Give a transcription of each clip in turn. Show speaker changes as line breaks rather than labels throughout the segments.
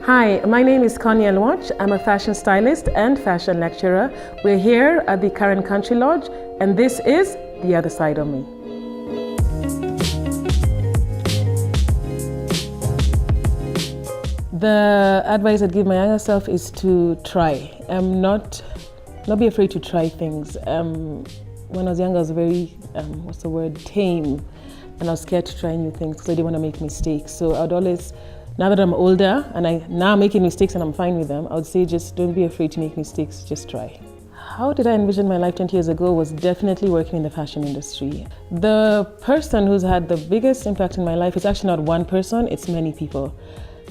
Hi, my name is Connie Aluoch. I'm a fashion stylist and fashion lecturer. We're here at the Current Country Lodge, and this is The Other Side of Me. The advice I'd give my younger self is to try. Not be afraid to try things. When I was younger, I was very, tame. And I was scared to try new things because I didn't want to make mistakes. So I'd always, now that I'm older and I'm making mistakes and I'm fine with them, I would say just don't be afraid to make mistakes, just try. How did I envision my life 20 years ago was definitely working in the fashion industry. The person who's had the biggest impact in my life is actually not one person, it's many people.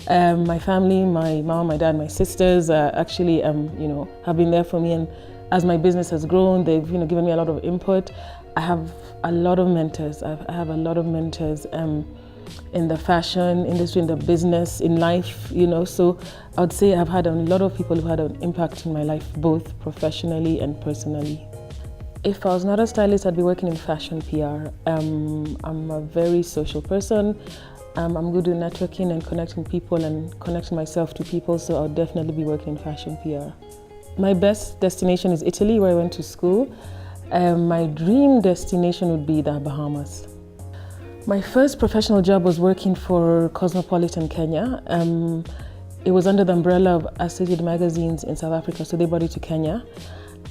My family, my mom, my dad, my sisters actually have been there for me, and as my business has grown, they've given me a lot of input. I have a lot of mentors. I have a lot of mentors in the fashion industry, in the business, in life, So I would say I've had a lot of people who had an impact in my life, both professionally and personally. If I was not a stylist, I'd be working in fashion PR. I'm a very social person. I'm good at networking and connecting people and connecting myself to people, so I'll definitely be working in fashion PR. My best destination is Italy, where I went to school. My dream destination would be the Bahamas. My first professional job was working for Cosmopolitan Kenya. It was under the umbrella of Associated Magazines in South Africa, so they brought it to Kenya.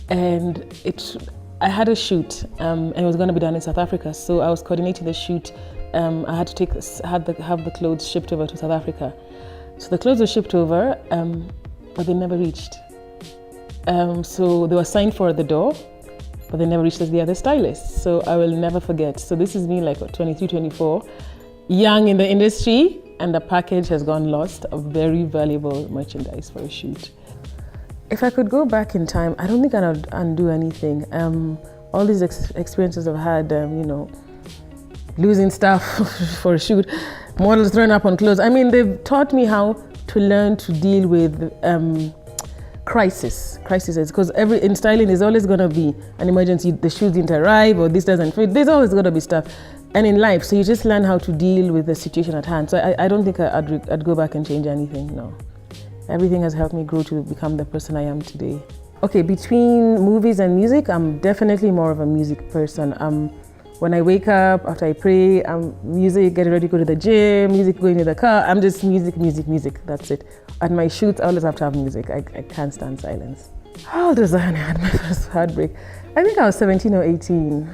And I had a shoot, and it was going to be done in South Africa, so I was coordinating the shoot. I had to have the clothes shipped over to South Africa. So the clothes were shipped over, but they never reached. So they were signed for at the door, but they never reached as the other stylists. So I will never forget. So this is me, like 23, 24, young in the industry, and the package has gone lost, a very valuable merchandise for a shoot. If I could go back in time, I don't think I'd undo anything. All these experiences I've had, losing stuff for a shoot, models throwing up on clothes. I mean, they've taught me how to learn to deal with crises, because in styling there's always going to be an emergency. The shoes didn't arrive, or this doesn't fit. There's always going to be stuff. And in life, so you just learn how to deal with the situation at hand. So I don't think I'd go back and change anything, no. Everything has helped me grow to become the person I am today. Okay, between movies and music, I'm definitely more of a music person. When I wake up, after I pray, music, getting ready to go to the gym, music going to the car, I'm just music, that's it. At my shoots, I always have to have music. I can't stand silence. How old was I when I had my first heartbreak? I think I was 17 or 18.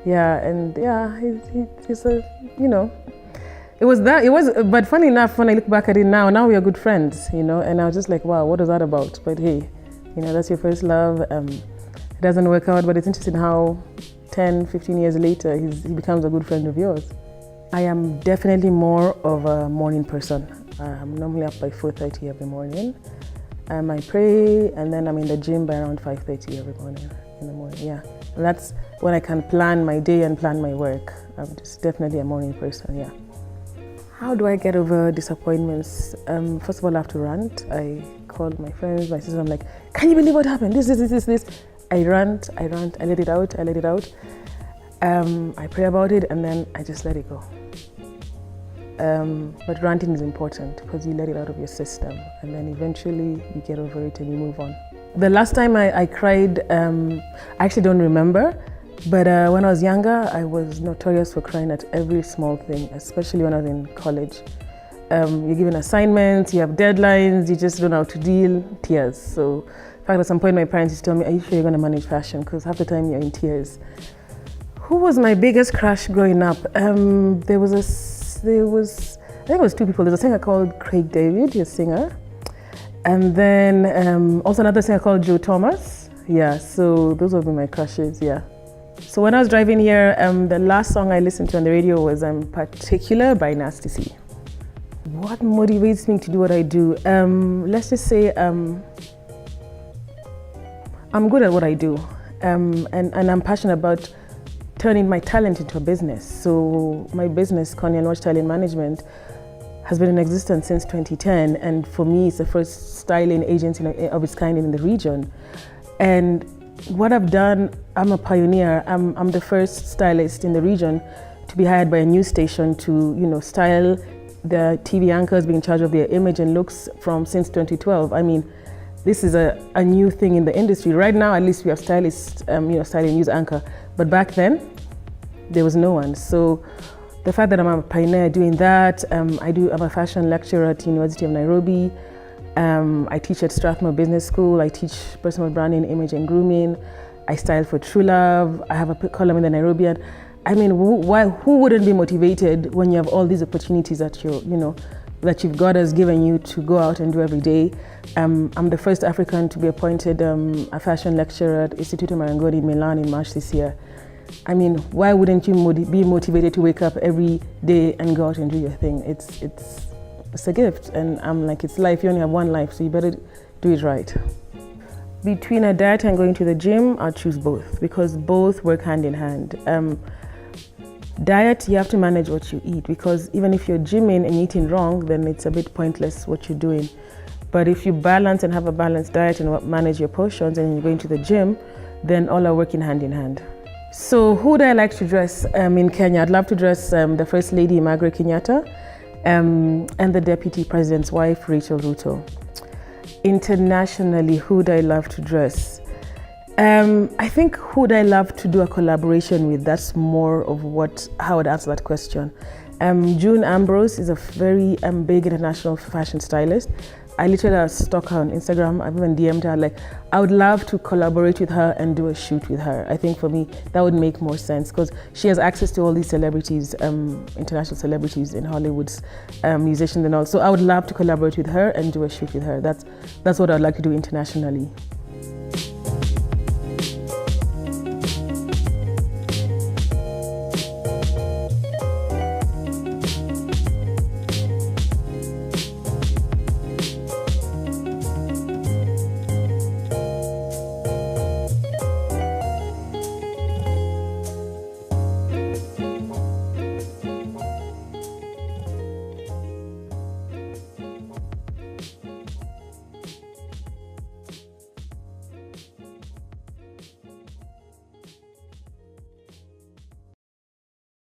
Yeah, and yeah, it's it was, but funny enough, when I look back at it now we are good friends, and I was just like, wow, what is that about? But hey, that's your first love. It doesn't work out, but it's interesting how 10, 15 years later, he becomes a good friend of yours. I am definitely more of a morning person. I'm normally up by 4:30 every morning. I pray, and then I'm in the gym by around 5:30 every morning in the morning, yeah. And that's when I can plan my day and plan my work. I'm just definitely a morning person, yeah. How do I get over disappointments? First of all, I have to rant. I called my friends, my sister, I'm like, can you believe what happened? This. I rant, I let it out. I pray about it, and then I just let it go. But ranting is important because you let it out of your system, and then eventually you get over it and you move on. The last time I cried, I actually don't remember, but when I was younger, I was notorious for crying at every small thing, especially when I was in college. You're given assignments, you have deadlines, you just don't know how to deal, tears. So in fact, at some point my parents used to tell me, are you sure you're going to manage fashion? Because half the time you're in tears. Who was my biggest crush growing up? I think it was two people. There's a singer called Craig David, he's a singer. And then also another singer called Joe Thomas. Yeah, so those would be my crushes, yeah. So when I was driving here, the last song I listened to on the radio was Particular by Nasty C. What motivates me to do what I do? Let's just say I'm good at what I do, and I'm passionate about turning my talent into a business. So my business, Connie Aluoch Styling Management, has been in existence since 2010, and for me, it's the first styling agency of its kind in the region. And what I've done, I'm a pioneer. I'm the first stylist in the region to be hired by a news station to, style the TV anchors being in charge of their image and looks since 2012. I mean, this is a new thing in the industry. Right now, at least we have stylists, styling news anchor. But back then, there was no one. So the fact that I'm a pioneer doing that, I'm a fashion lecturer at University of Nairobi. I teach at Strathmore Business School. I teach personal branding, image and grooming. I style for True Love. I have a column in the Nairobian. I mean, who wouldn't be motivated when you have all these opportunities that that God has given you to go out and do every day? I'm the first African to be appointed a fashion lecturer at Istituto Marangoni in Milan in March this year. I mean, why wouldn't you be motivated to wake up every day and go out and do your thing? It's a gift, and I'm like, it's life. You only have one life, so you better do it right. Between a diet and going to the gym, I'll choose both because both work hand in hand. Diet, you have to manage what you eat because even if you're gymming and eating wrong, then it's a bit pointless what you're doing. But if you balance and have a balanced diet and manage your portions and you're going to the gym, then all are working hand in hand. So who would I like to dress in Kenya? I'd love to dress the First Lady, Margaret Kenyatta, and the Deputy President's wife, Rachel Ruto. Internationally, who would I love to dress? I think who would I love to do a collaboration with? That's more of how I'd answer that question. June Ambrose is a very big international fashion stylist. I literally stalk her on Instagram. I've even DM'd her. Like, I would love to collaborate with her and do a shoot with her. I think for me, that would make more sense because she has access to all these celebrities, international celebrities in Hollywood's musicians and all. So I would love to collaborate with her and do a shoot with her. That's what I'd like to do internationally.